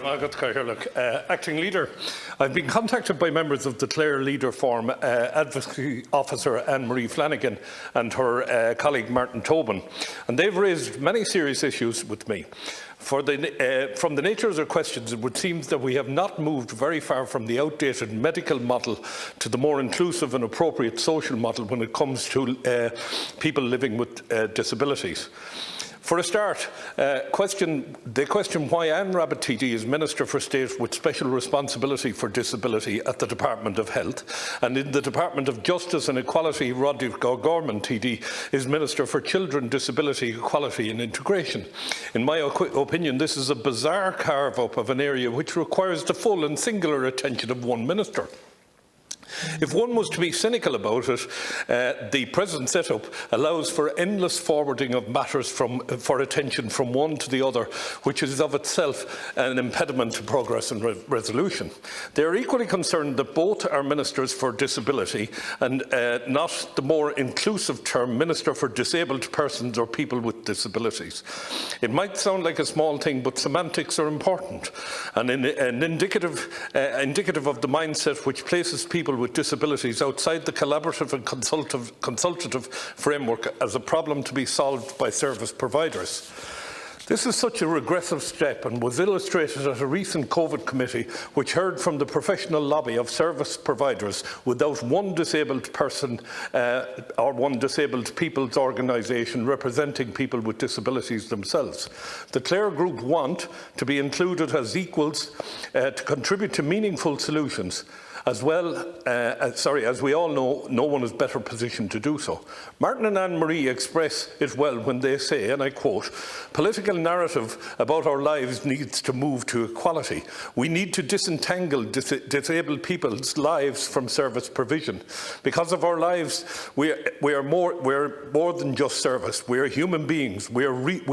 Acting Leader, I've been contacted by members of the Clare Leader Forum Advocacy Officer Anne-Marie Flanagan and her colleague Martin Tobin, and they've raised many serious issues with me. From the nature of their questions, it would seem that we have not moved very far from the outdated medical model to the more inclusive and appropriate social model when it comes to people living with disabilities. For a start, they question why Anne Rabbitte TD is Minister for State with special responsibility for disability at the Department of Health, and in the Department of Justice and Equality, Roderick O'Gorman TD is Minister for Children, Disability, Equality and Integration. In my opinion, this is a bizarre carve-up of an area which requires the full and singular attention of one minister. If one was to be cynical about it, the present setup allows for endless forwarding of matters for attention from one to the other, which is of itself an impediment to progress and resolution. They are equally concerned that both are ministers for disability and not the more inclusive term Minister for Disabled Persons or People with Disabilities. It might sound like a small thing, but semantics are important and indicative of the mindset which places people with disabilities outside the collaborative and consultative framework as a problem to be solved by service providers. This is such a regressive step and was illustrated at a recent COVID committee which heard from the professional lobby of service providers without one disabled person or one disabled people's organisation representing people with disabilities themselves. The Clare Group want to be included as equals to contribute to meaningful solutions. As we all know, no one is better positioned to do so. Martin and Anne-Marie express it well when they say, and I quote, "Political narrative about our lives needs to move to equality. We need to disentangle disabled people's lives from service provision. Because of our lives, we're more than just service. We are human beings. We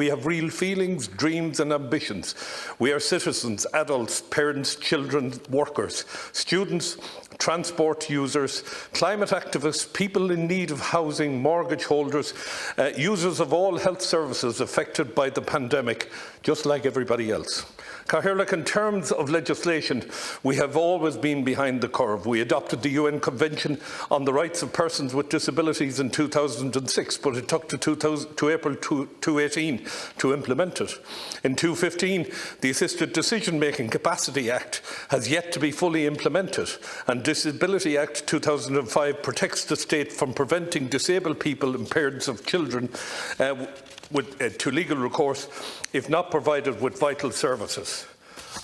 have real feelings, dreams and ambitions. We are citizens, adults, parents, children, workers, students, transport users, climate activists, people in need of housing, mortgage holders, users of all health services affected by the pandemic, just like everybody else." Cathaoirleach, in terms of legislation, we have always been behind the curve. We adopted the UN Convention on the Rights of Persons with Disabilities in 2006, but it took to April 2018 to implement it. In 2015, the Assisted Decision-Making Capacity Act has yet to be fully implemented, and Disability Act 2005 protects the state from preventing disabled people and parents of children to legal recourse if not provided with vital services.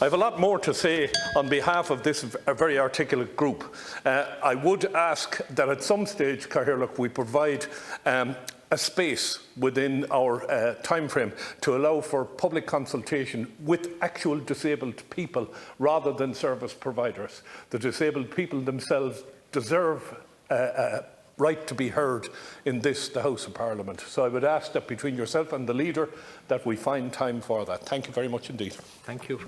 I have a lot more to say on behalf of this very articulate group. I would ask that at some stage, Cathaoirleach, we provide a space within our time frame to allow for public consultation with actual disabled people rather than service providers. The disabled people themselves deserve right to be heard in this, the House of Parliament. So I would ask that between yourself and the Leader that we find time for that. Thank you very much indeed. Thank you.